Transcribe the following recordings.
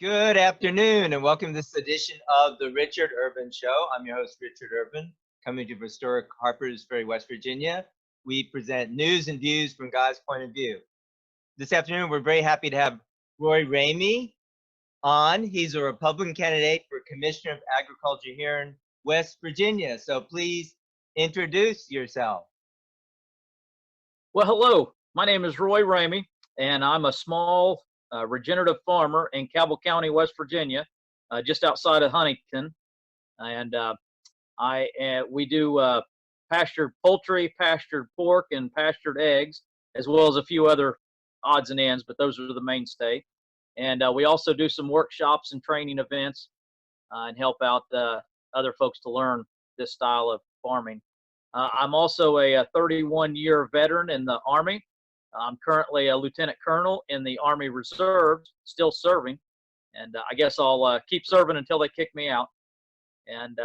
Good afternoon, and welcome to this edition of the Richard Urban Show. I'm your host, Richard Urban, coming to you from historic Harpers Ferry, West Virginia. We present news and views from God's point of view. This afternoon, we're very happy to have Roy Ramey on. He's a Republican candidate for Commissioner of Agriculture here in West Virginia. So please introduce yourself. Well, hello. My name is Roy Ramey, and I'm a small regenerative farmer in Cabell County, West Virginia, just outside of Huntington. And we do pastured poultry, pastured pork, and pastured eggs, as well as a few other odds and ends, but those are the mainstay. And we also do some workshops and training events and help out other folks to learn this style of farming. I'm also a 31-year veteran in the Army. I'm currently a lieutenant colonel in the Army Reserves, still serving, and I guess I'll keep serving until they kick me out. And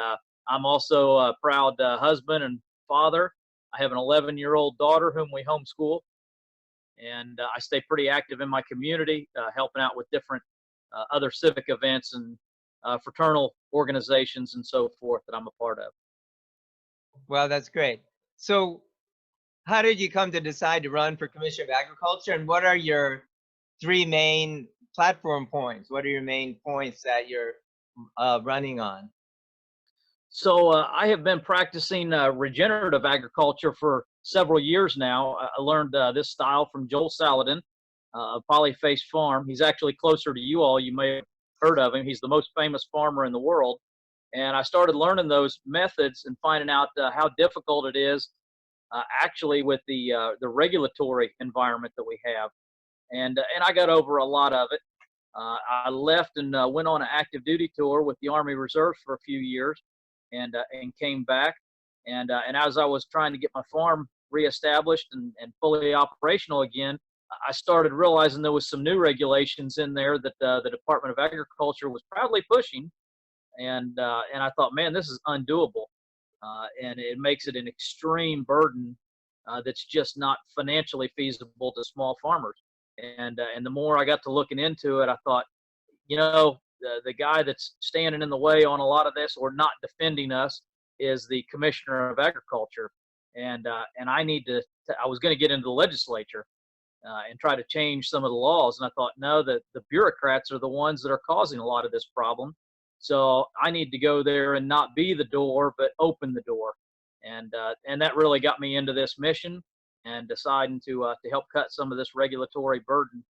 I'm also a proud husband and father. I have an 11-year-old daughter whom we homeschool, and I stay pretty active in my community, helping out with different other civic events and fraternal organizations and so forth that I'm a part of. Well, that's great. So how did you come to decide to run for Commissioner of Agriculture, and what are your three main platform points? What are your main points that you're running on? So I have been practicing regenerative agriculture for several years now. I learned this style from Joel Salatin of Polyface Farm. He's actually closer to you all. You may have heard of him. He's the most famous farmer in the world. And I started learning those methods and finding out how difficult it is actually with the regulatory environment that we have. And I got over a lot of it. I left and went on an active duty tour with the Army Reserves for a few years and came back. And as I was trying to get my farm reestablished and fully operational again, I started realizing there was some new regulations in there that the Department of Agriculture was proudly pushing. And I thought, man, this is undoable. And it makes it an extreme burden that's just not financially feasible to small farmers. And the more I got to looking into it, I thought, the guy that's standing in the way on a lot of this or not defending us is the Commissioner of Agriculture. And I was going to get into the legislature and try to change some of the laws. And I thought, no, the bureaucrats are the ones that are causing a lot of this problem. So I need to go there and not be the door, but open the door. And that really got me into this mission and deciding to help cut some of this regulatory burden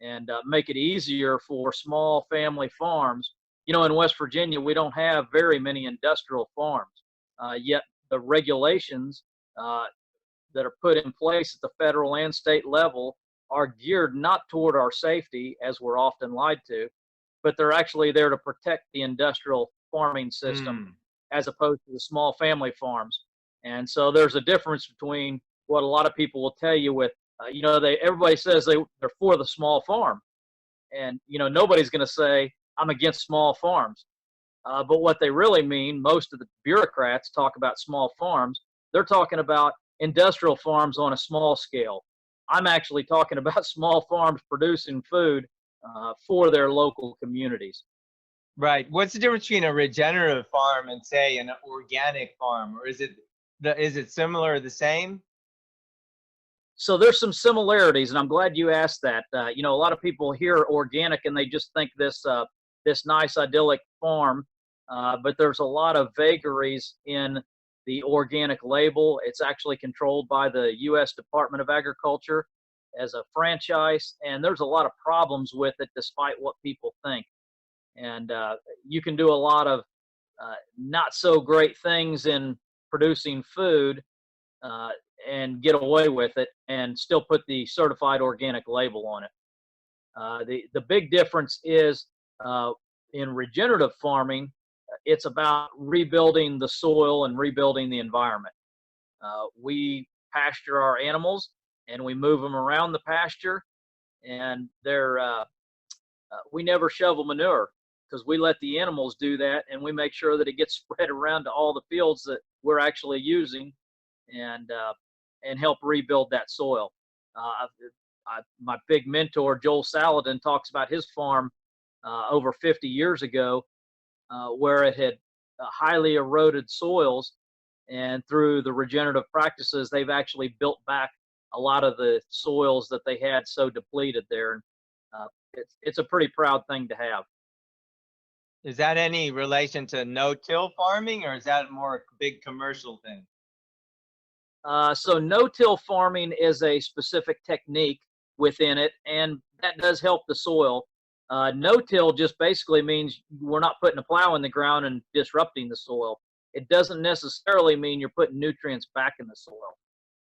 and make it easier for small family farms. In West Virginia, we don't have very many industrial farms, yet the regulations that are put in place at the federal and state level are geared not toward our safety, as we're often lied to, but they're actually there to protect the industrial farming system as opposed to the small family farms. And so there's a difference between what a lot of people will tell you with, everybody says they're for the small farm. And, nobody's going to say, I'm against small farms. But what they really mean, most of the bureaucrats talk about small farms, they're talking about industrial farms on a small scale. I'm actually talking about small farms producing food for their local communities. Right. What's the difference between a regenerative farm and, say, an organic farm, or is it similar or the same? So there's some similarities, and I'm glad you asked that. A lot of people hear organic and they just think this nice idyllic farm, but there's a lot of vagaries in the organic label. It's actually controlled by the U.S. Department of Agriculture as a franchise, and there's a lot of problems with it despite what people think. And you can do a lot of not so great things in producing food and get away with it and still put the certified organic label on it. The big difference is in regenerative farming, it's about rebuilding the soil and rebuilding the environment. We pasture our animals and we move them around the pasture, and we never shovel manure because we let the animals do that, and we make sure that it gets spread around to all the fields that we're actually using and help rebuild that soil. My big mentor, Joel Salatin, talks about his farm over 50 years ago, where it had highly eroded soils. And through the regenerative practices, they've actually built back a lot of the soils that they had so depleted there. And it's a pretty proud thing to have. Is that any relation to no-till farming, or is that more a big commercial thing? So no-till farming is a specific technique within it, and that does help the soil. No-till just basically means we're not putting a plow in the ground and disrupting the soil. It doesn't necessarily mean you're putting nutrients back in the soil.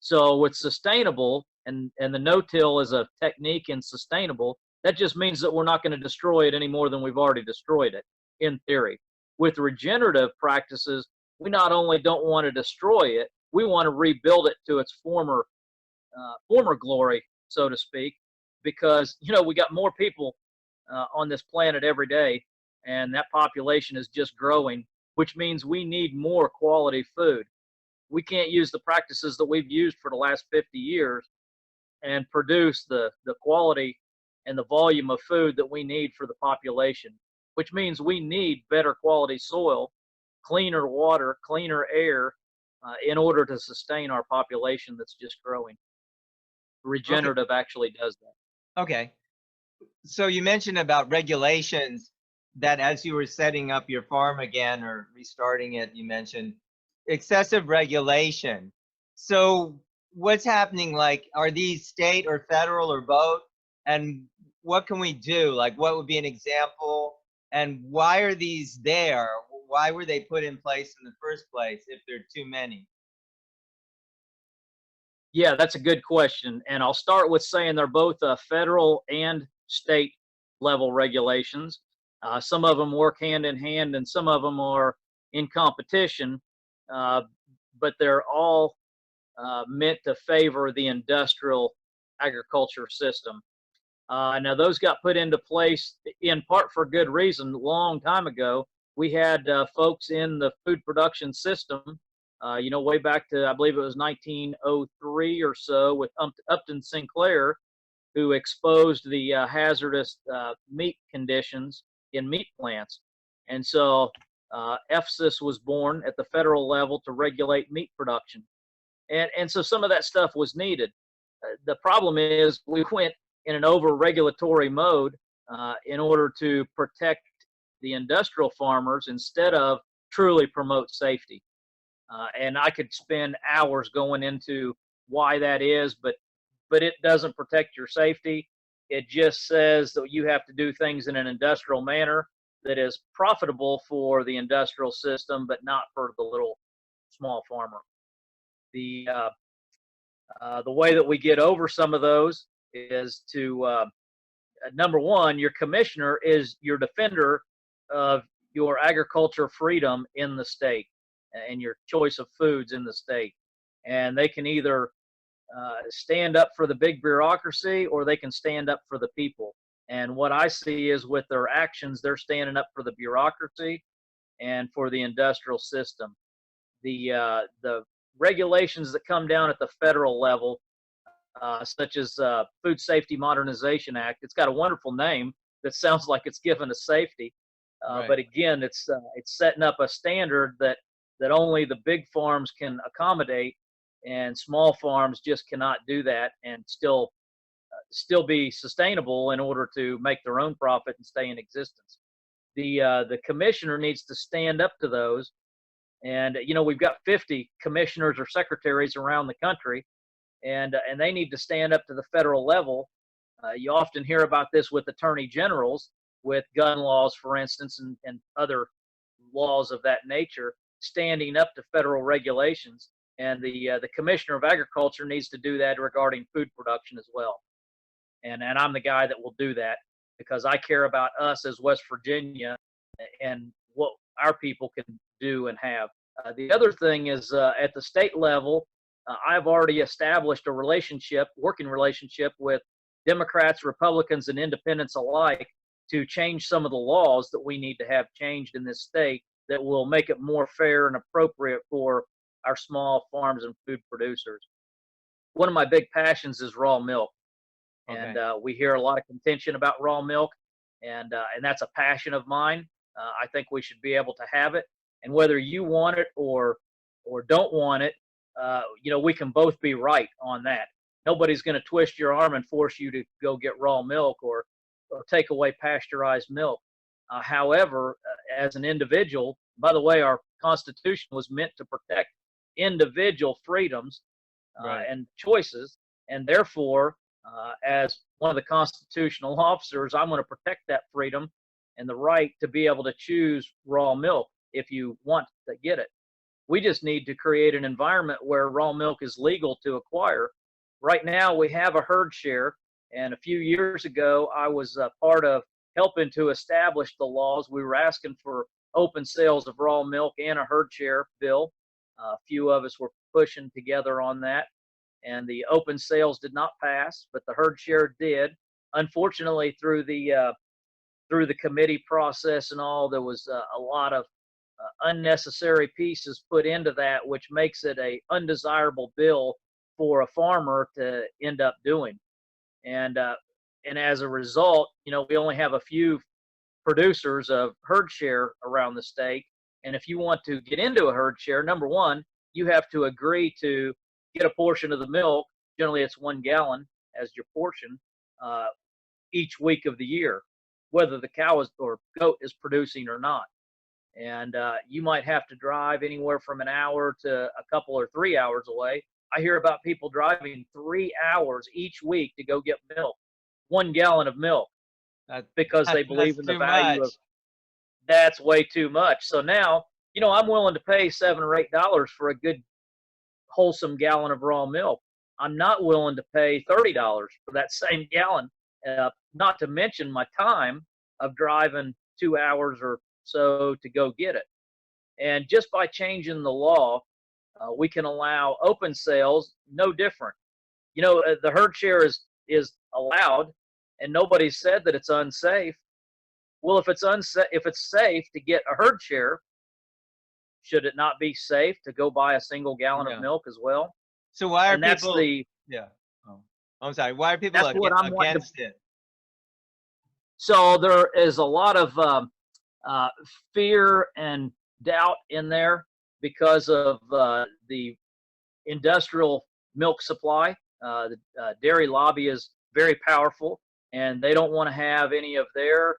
So with sustainable, and the no-till is a technique in sustainable, that just means that we're not going to destroy it any more than we've already destroyed it, in theory. With regenerative practices, we not only don't want to destroy it, we want to rebuild it to its former glory, so to speak, because we got more people on this planet every day, and that population is just growing, which means we need more quality food. We can't use the practices that we've used for the last 50 years and produce the quality and the volume of food that we need for the population, which means we need better quality soil, cleaner water, cleaner air, in order to sustain our population that's just growing. Regenerative actually does that. Okay. So you mentioned about regulations that as you were setting up your farm again or restarting it, you mentioned excessive regulation. So what's happening? Like, are these state or federal or both? And what can we do? Like, what would be an example? And why are these there? Why were they put in place in the first place if there are too many? Yeah, that's a good question. And I'll start with saying they're both federal and state level regulations. Some of them work hand in hand and some of them are in competition, but they're all meant to favor the industrial agriculture system. Now, those got put into place in part for good reason. A long time ago, we had folks in the food production system, way back to, I believe it was 1903 or so, with Upton Sinclair, who exposed the hazardous meat conditions in meat plants. And so FSIS was born at the federal level to regulate meat production. And so some of that stuff was needed. The problem is we went in an over-regulatory mode in order to protect the industrial farmers instead of truly promote safety. And I could spend hours going into why that is, but it doesn't protect your safety. It just says that you have to do things in an industrial manner that is profitable for the industrial system, but not for the little small farmer. The way that we get over some of those is to number one, your commissioner is your defender of your agriculture freedom in the state and your choice of foods in the state. And they can either stand up for the big bureaucracy or they can stand up for the people. And what I see is with their actions, they're standing up for the bureaucracy and for the industrial system. The regulations that come down at the federal level, such as Food Safety Modernization Act, it's got a wonderful name that sounds like it's given us safety. Right. But again, it's setting up a standard that only the big farms can accommodate, and small farms just cannot do that and still be sustainable in order to make their own profit and stay in existence. The commissioner needs to stand up to those. And we've got 50 commissioners or secretaries around the country, and they need to stand up to the federal level. You often hear about this with attorney generals, with gun laws, for instance, and other laws of that nature, standing up to federal regulations. And the commissioner of agriculture needs to do that regarding food production as well. And I'm the guy that will do that because I care about us as West Virginia and what our people can do and have. The other thing is at the state level, I've already established a working relationship with Democrats, Republicans, and independents alike to change some of the laws that we need to have changed in this state that will make it more fair and appropriate for our small farms and food producers. One of my big passions is raw milk. Okay. And we hear a lot of contention about raw milk. and that's a passion of mine. I think we should be able to have it, and whether you want it or don't want it, we can both be right on that. Nobody's going to twist your arm and force you to go get raw milk or take away pasteurized milk. However, as an individual, by the way, our Constitution was meant to protect individual freedoms Right. and choices, and therefore, as one of the constitutional officers, I'm going to protect that freedom and the right to be able to choose raw milk if you want to get it. We just need to create an environment where raw milk is legal to acquire. Right now, we have a herd share, and a few years ago, I was part of helping to establish the laws. We were asking for open sales of raw milk and a herd share bill. A few of us were pushing together on that, and the open sales did not pass, but the herd share did. Unfortunately, through the committee process and all, there was a lot of unnecessary pieces put into that, which makes it a undesirable bill for a farmer to end up doing. And as a result, we only have a few producers of herd share around the state. And if you want to get into a herd share, number one, you have to agree to get a portion of the milk. Generally, it's 1 gallon as your portion each week of the year, whether the cow or goat is producing or not. And you might have to drive anywhere from an hour to a couple or 3 hours away. I hear about people driving 3 hours each week to go get milk, 1 gallon of milk, because they believe in the value of. That's way too much. So now, I'm willing to pay $7 or $8 for a good, wholesome gallon of raw milk. I'm not willing to pay $30 for that same gallon, not to mention my time of driving 2 hours or so to go get it. And just by changing the law, we can allow open sales, no different. The herd share is allowed, and nobody said that it's unsafe. Well, if it's safe to get a herd share, should it not be safe to go buy a single gallon of milk as well? So why are that's people? Yeah. Oh, I'm sorry. Why are people against it? So there is a lot of fear and doubt in there because of the industrial milk supply. The dairy lobby is very powerful, and they don't want to have any of their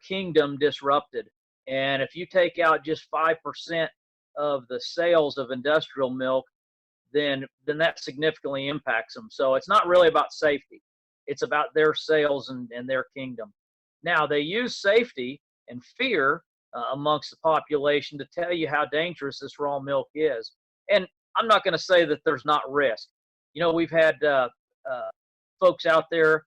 kingdom disrupted. And if you take out just 5% of the sales of industrial milk, then that significantly impacts them. So it's not really about safety. It's about their sales and their kingdom. Now, they use safety and fear amongst the population to tell you how dangerous this raw milk is. And I'm not going to say that there's not risk. We've had folks out there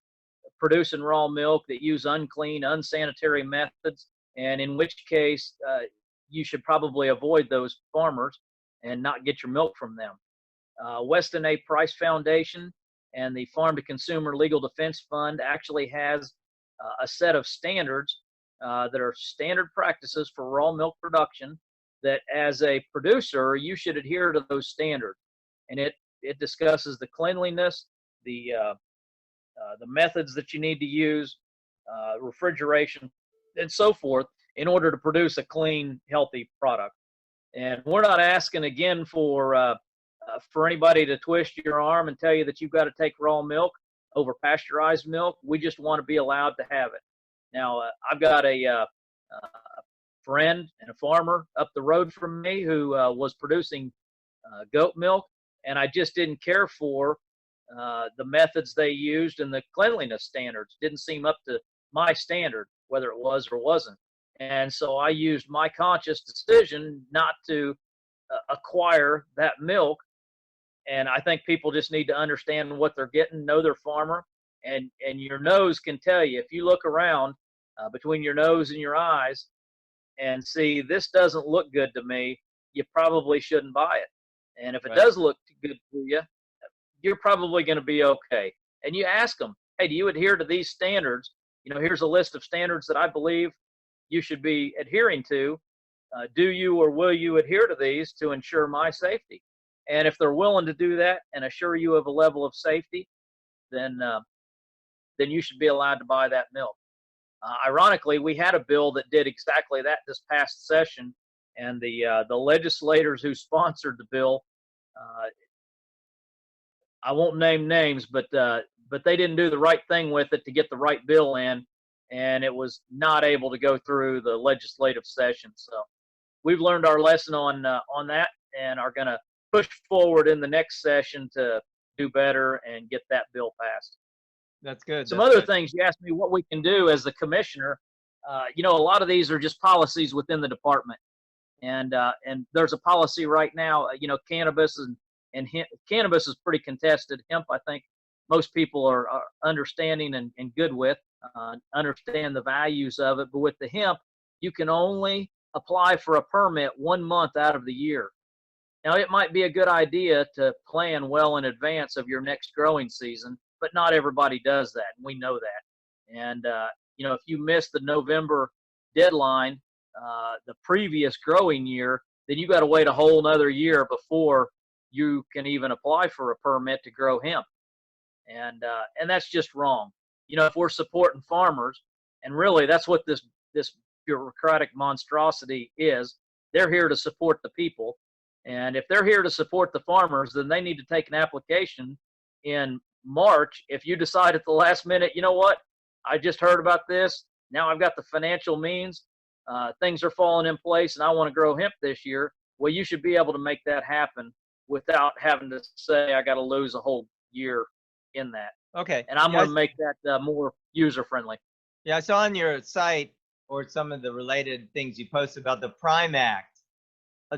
producing raw milk that use unclean, unsanitary methods, and in which case you should probably avoid those farmers and not get your milk from them. Weston A. Price Foundation and the Farm to Consumer Legal Defense Fund actually has a set of standards that are standard practices for raw milk production that as a producer, you should adhere to those standards. And it discusses the cleanliness, the methods that you need to use, refrigeration, and so forth in order to produce a clean, healthy product. And we're not asking, again, for anybody to twist your arm and tell you that you've got to take raw milk over pasteurized milk. We just want to be allowed to have it. Now, I've got a friend and a farmer up the road from me who was producing goat milk, and I just didn't care for the methods they used, and the cleanliness standards didn't seem up to my standard, whether it was or wasn't. And so I used my conscious decision not to acquire that milk. And I think people just need to understand what they're getting, know their farmer, and your nose can tell you. If you look around between your nose and your eyes and see this doesn't look good to me, you probably shouldn't buy it. And if it does look good to you, you're probably going to be okay. And you ask them, hey, do you adhere to these standards? Here's a list of standards that I believe you should be adhering to. Do you or will you adhere to these to ensure my safety? And if they're willing to do that and assure you of a level of safety, then then you should be allowed to buy that milk. Ironically, we had a bill that did exactly that this past session, and the legislators who sponsored the bill, I won't name names, but they didn't do the right thing with it to get the right bill in, and it was not able to go through the legislative session. So we've learned our lesson on that, and are going to push forward in the next session to do better and get that bill passed. That's good. Some That's other good. things you asked me what we can do as the commissioner. A lot of these are just policies within the department, and there's a policy right now. Cannabis and hemp, cannabis is pretty contested. Hemp, I think, most people are understanding and good with, understand the values of it. But with the hemp, you can only apply for a permit 1 month out of the year. Now, it might be a good idea to plan well in advance of your next growing season, but not everybody does that, and we know that. And if you miss the November deadline, the previous growing year, then you got to wait a whole nother year before you can even apply for a permit to grow hemp. And that's just wrong. If we're supporting farmers, and really that's what this bureaucratic monstrosity is, they're here to support the people. And if they're here to support the farmers, then they need to take an application in March. If you decide at the last minute, you know what, I just heard about this, now I've got the financial means, things are falling in place, and I want to grow hemp this year, well, you should be able to make that happen without having to say I got to lose a whole year in that. Okay. And I'm going to make that more user friendly. Yeah, I saw on your site, or some of the related things you posted about the Prime Act.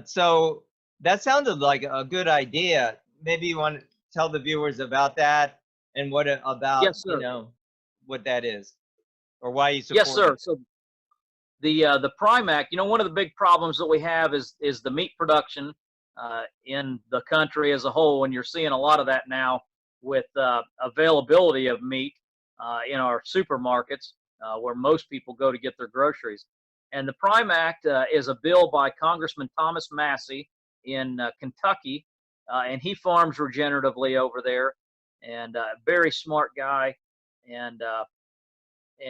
So that sounded like a good idea. Maybe you want to tell the viewers about that, and what about, yes, sir. What that is, or why you support yes, sir. it. So the Prime Act, one of the big problems that we have is the meat production in the country as a whole, and you're seeing a lot of that now with availability of meat in our supermarkets, where most people go to get their groceries. And the Prime Act is a bill by Congressman Thomas Massey in Kentucky, and he farms regeneratively over there, and very smart guy, and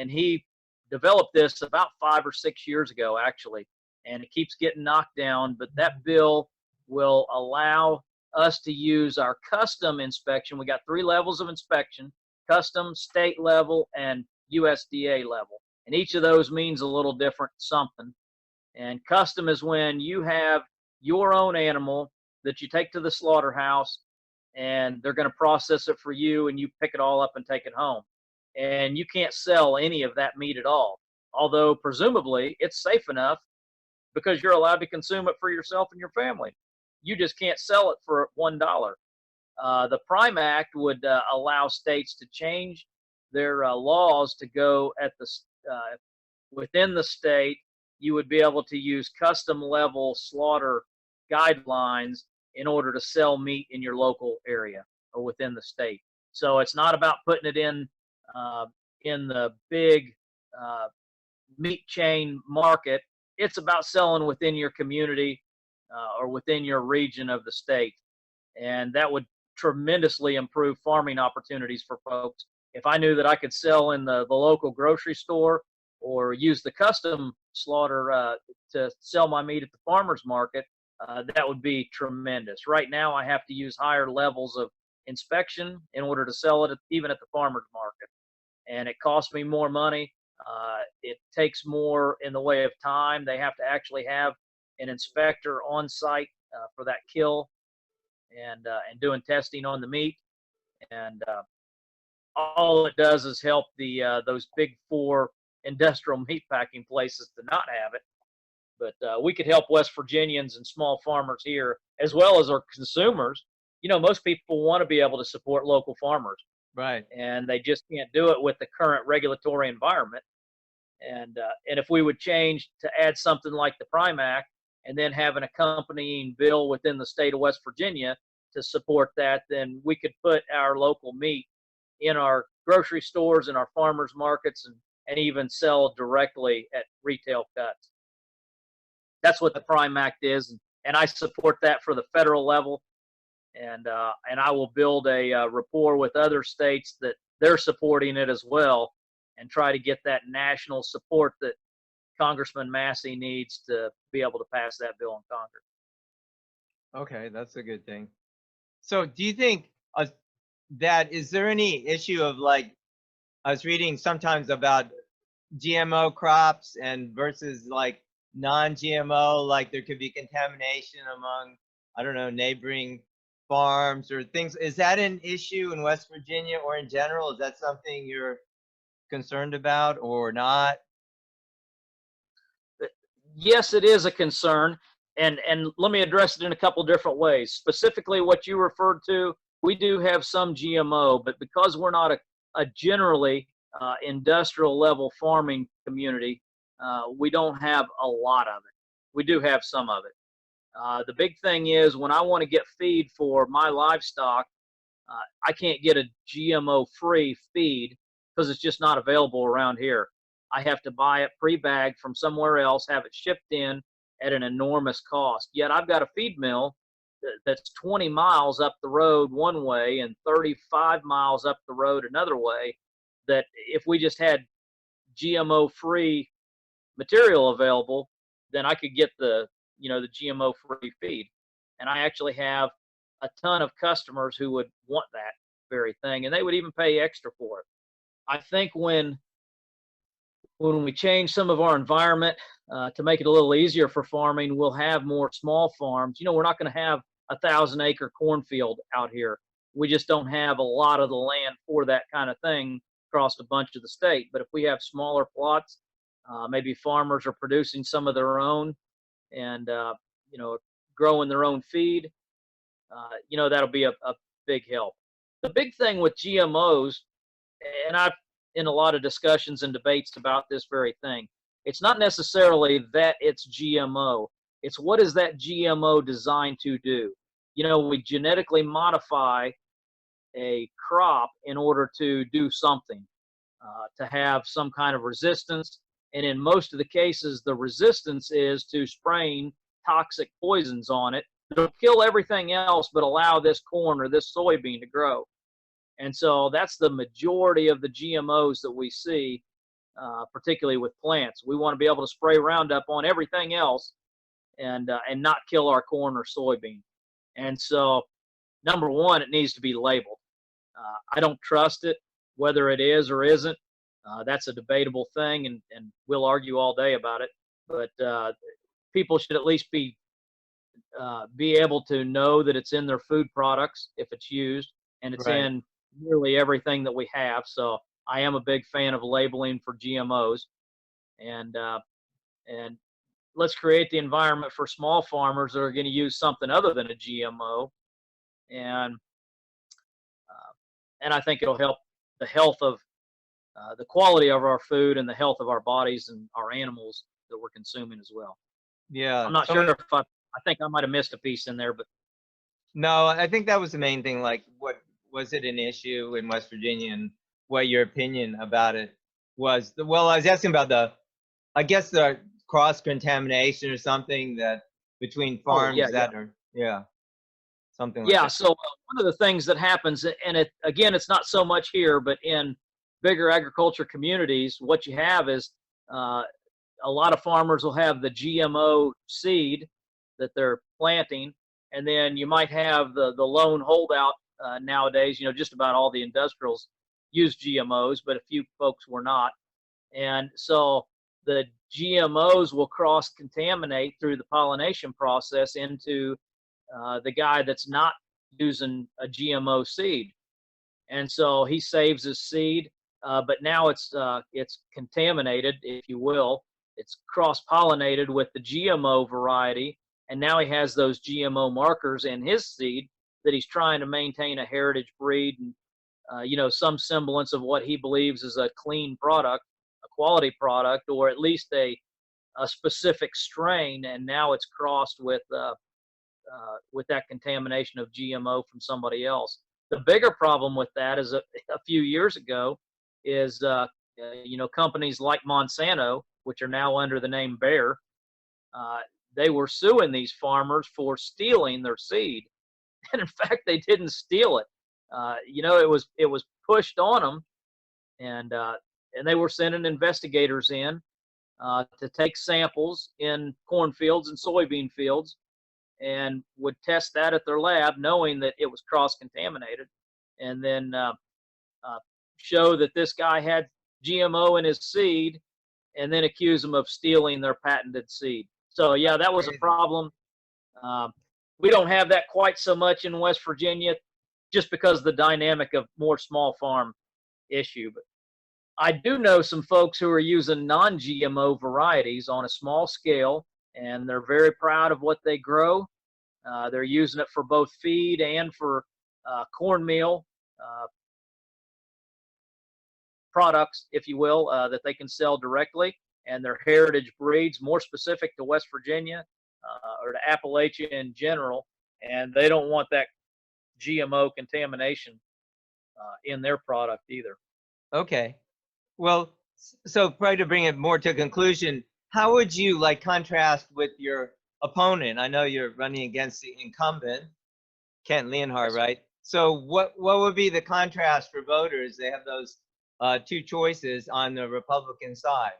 he developed this about 5 or 6 years ago, actually, and it keeps getting knocked down. But that bill will allow us to use our custom inspection. We got 3 levels of inspection: custom, state level, and USDA level. And each of those means a little different something. And custom is when you have your own animal that you take to the slaughterhouse, and they're going to process it for you, and you pick it all up and take it home. And you can't sell any of that meat at all, although presumably it's safe enough because you're allowed to consume it for yourself and your family. You just can't sell it for $1. The Prime Act would allow states to change their laws to go at the within the state. You would be able to use custom level slaughter guidelines in order to sell meat in your local area or within the state. So it's not about putting it in the big meat chain market. It's about selling within your community or within your region of the state. And that would tremendously improve farming opportunities for folks. If I knew that I could sell in the local grocery store, or use the custom slaughter to sell my meat at the farmer's market, that would be tremendous. Right now, I have to use higher levels of inspection in order to sell it even at the farmer's market. And it costs me more money. It takes more in the way of time. They have to actually have an inspector on site for that kill, and doing testing on the meat. And all it does is help those big 4 industrial meat packing places to not have it. But we could help West Virginians and small farmers here, as well as our consumers. Most people want to be able to support local farmers, Right? And they just can't do it with the current regulatory environment. And if we would change to add something like the Prime Act, and then have an accompanying bill within the state of West Virginia to support that, then we could put our local meat in our grocery stores and our farmers markets, and even sell directly at retail cuts. That's what the Prime Act is, and I support that for the federal level. And I will build a rapport with other states that they're supporting it as well, and try to get that national support that Congressman Massey needs to be able to pass that bill in Congress. Okay, that's a good thing. So do you think that is there any issue of like I was reading sometimes about GMO crops and versus like non-GMO, like there could be contamination among, I don't know, neighboring farms or things. Is that an issue in West Virginia or in general? Is that something you're concerned about or not? Yes, it is a concern, and let me address it in a couple different ways. Specifically, what you referred to, we do have some GMO, but because we're not a generally industrial level farming community, we don't have a lot of it. We do have some of it. The big thing is when I want to get feed for my livestock, I can't get a GMO-free feed because it's just not available around here. I have to buy it pre-bagged from somewhere else, have it shipped in at an enormous cost. Yet I've got a feed mill that's 20 miles up the road one way and 35 miles up the road another way, that if we just had GMO-free material available, then I could get the GMO-free feed. And I actually have a ton of customers who would want that very thing, and they would even pay extra for it. I think when we change some of our environment to make it a little easier for farming, we'll have more small farms. We're not going to have 1,000-acre cornfield out here. We just don't have a lot of the land for that kind of thing across a bunch of the state. But if we have smaller plots, maybe farmers are producing some of their own and growing their own feed, that'll be a big help. The big thing with GMOs, and I've in a lot of discussions and debates about this very thing, it's not necessarily that it's GMO. It's what is that GMO designed to do? We genetically modify a crop in order to do something, to have some kind of resistance. And in most of the cases, the resistance is to spraying toxic poisons on it. It'll kill everything else, but allow this corn or this soybean to grow. And so that's the majority of the GMOs that we see, particularly with plants. We want to be able to spray Roundup on everything else and not kill our corn or soybean. And so, number one, it needs to be labeled. I don't trust it, whether it is or isn't. That's a debatable thing, and we'll argue all day about it. But people should at least be able to know that it's in their food products if it's used, and it's Right. in nearly everything that we have. So I am a big fan of labeling for GMOs, and let's create the environment for small farmers that are going to use something other than a GMO, and I think it'll help the health of the quality of our food and the health of our bodies and our animals that we're consuming as well. Yeah. I'm not sure if I think I might have missed a piece in there, but No, I think that was the main thing. Like, what was it an issue in West Virginia, and what your opinion about it was? Well, I was asking about I guess the cross contamination or something that between farms that are, something like that. So one of the things that happens, and it's not so much here, but in bigger agriculture communities, what you have is a lot of farmers will have the GMO seed that they're planting, and then you might have the lone holdout nowadays. Just about all the industrials use GMOs, but a few folks were not. And so the GMOs will cross-contaminate through the pollination process into the guy that's not using a GMO seed. And so he saves his seed, but now it's contaminated, if you will. It's cross-pollinated with the GMO variety, and now he has those GMO markers in his seed that he's trying to maintain a heritage breed and some semblance of what he believes is a clean product, a quality product, or at least a specific strain. And now it's crossed with that contamination of GMO from somebody else. The bigger problem with that is a few years ago is companies like Monsanto, which are now under the name Bayer, they were suing these farmers for stealing their seed. And in fact, they didn't steal it. It was pushed on them and they were sending investigators in to take samples in cornfields and soybean fields, and would test that at their lab, knowing that it was cross-contaminated, and then show that this guy had GMO in his seed, and then accuse him of stealing their patented seed. So yeah, that was a problem. We don't have that quite so much in West Virginia, just because of the dynamic of more small farm issue. But I do know some folks who are using non-GMO varieties on a small scale, and they're very proud of what they grow. They're using it for both feed and for cornmeal products, if you will, that they can sell directly. And they're heritage breeds, more specific to West Virginia or to Appalachia in general. And they don't want that GMO contamination in their product either. Okay. Well, so probably to bring it more to a conclusion, how would you like contrast with your opponent? I know you're running against the incumbent, Kent Leonhardt, right? So what would be the contrast for voters? They have those two choices on the Republican side.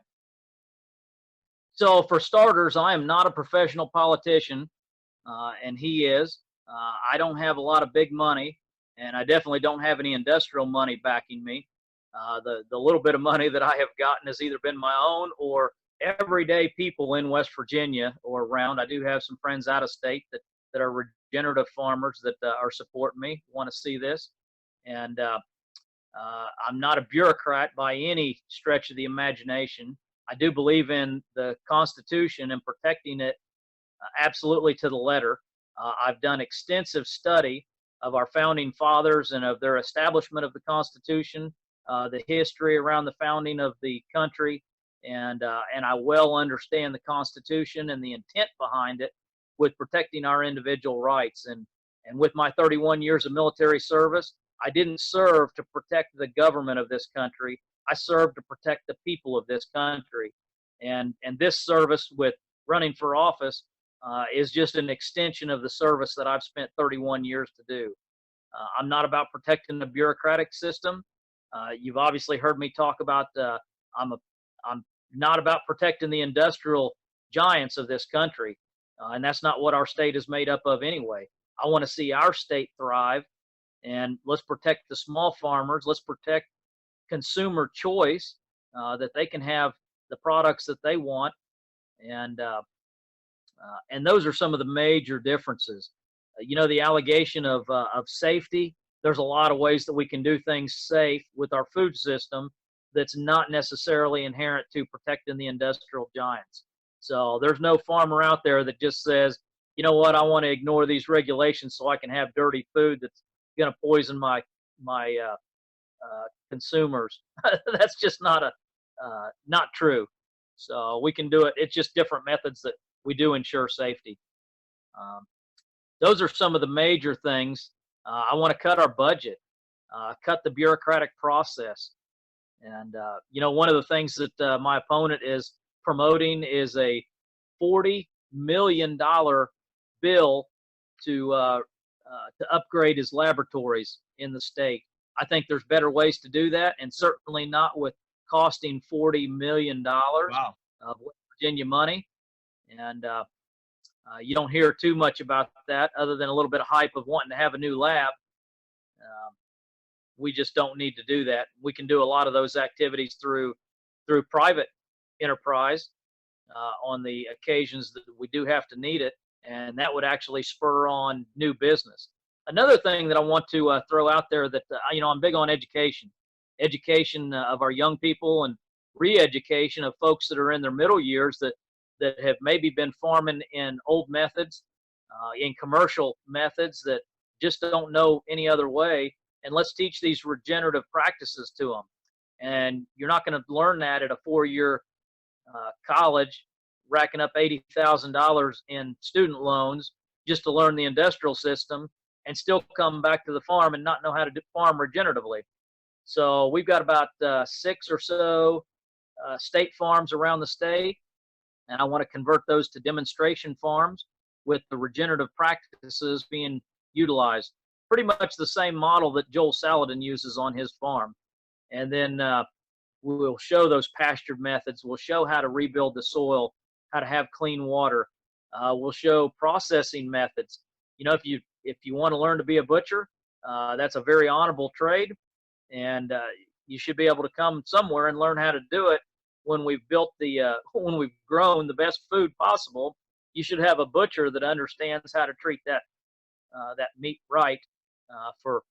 So for starters, I am not a professional politician, and he is. I don't have a lot of big money, and I definitely don't have any industrial money backing me. The little bit of money that I have gotten has either been my own or everyday people in West Virginia or around. I do have some friends out of state that are regenerative farmers that are supporting me, want to see this. And I'm not a bureaucrat by any stretch of the imagination. I do believe in the Constitution and protecting it absolutely to the letter. I've done extensive study of our founding fathers and of their establishment of the Constitution, the history around the founding of the country, and I well understand the Constitution and the intent behind it with protecting our individual rights. And with my 31 years of military service, I didn't serve to protect the government of this country. I served to protect the people of this country. And this service with running for office is just an extension of the service that I've spent 31 years to do. I'm not about protecting the bureaucratic system. You've obviously heard me talk about I'm not about protecting the industrial giants of this country, and that's not what our state is made up of anyway. I want to see our state thrive, and let's protect the small farmers. Let's protect consumer choice, that they can have the products that they want, and those are some of the major differences. You know, the allegation of safety. There's a lot of ways that we can do things safe with our food system that's not necessarily inherent to protecting the industrial giants. So there's no farmer out there that just says, you know what, I want to ignore these regulations so I can have dirty food that's going to poison my consumers. That's just not true. So we can do it. It's just different methods that we do ensure safety. Those are some of the major things. I want to cut our budget, cut the bureaucratic process. And, you know, one of the things that my opponent is promoting is a $40 million bill to upgrade his laboratories in the state. I think there's better ways to do that, and certainly not with costing $40 million Wow. of West Virginia money. And you don't hear too much about that other than a little bit of hype of wanting to have a new lab. We just don't need to do that. We can do a lot of those activities through private enterprise on the occasions that we do have to need it, and that would actually spur on new business. Another thing that I want to throw out there that, you know, I'm big on education of our young people and re-education of folks that are in their middle years that have maybe been farming in old methods, in commercial methods that just don't know any other way. And let's teach these regenerative practices to them. And you're not going to learn that at a 4-year college, racking up $80,000 in student loans just to learn the industrial system and still come back to the farm and not know how to farm regeneratively. So we've got about 6 or so state farms around the state, and I want to convert those to demonstration farms with the regenerative practices being utilized. Pretty much the same model that Joel Salatin uses on his farm. And then we'll show those pastured methods. We'll show how to rebuild the soil, how to have clean water. We'll show processing methods. You know, if you want to learn to be a butcher, that's a very honorable trade, and you should be able to come somewhere and learn how to do it. When we've built when we've grown the best food possible, you should have a butcher that understands how to treat that meat right, for,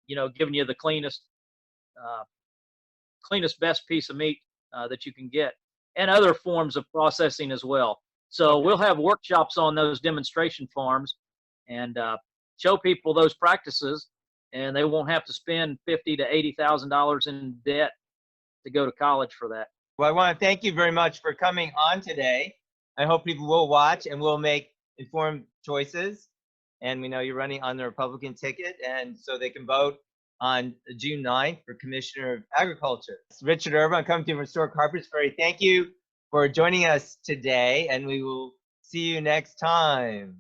you know, giving you the cleanest, best piece of meat that you can get, and other forms of processing as well. So we'll have workshops on those demonstration farms and show people those practices, and they won't have to spend $50,000 to $80,000 in debt to go to college for that. Well, I want to thank you very much for coming on today. I hope people will watch and will make informed choices. And we know you're running on the Republican ticket, and so they can vote on June 9th for Commissioner of Agriculture. It's Richard Urban. I'm coming to you from Historic Harpers Ferry. Thank you for joining us today, and we will see you next time.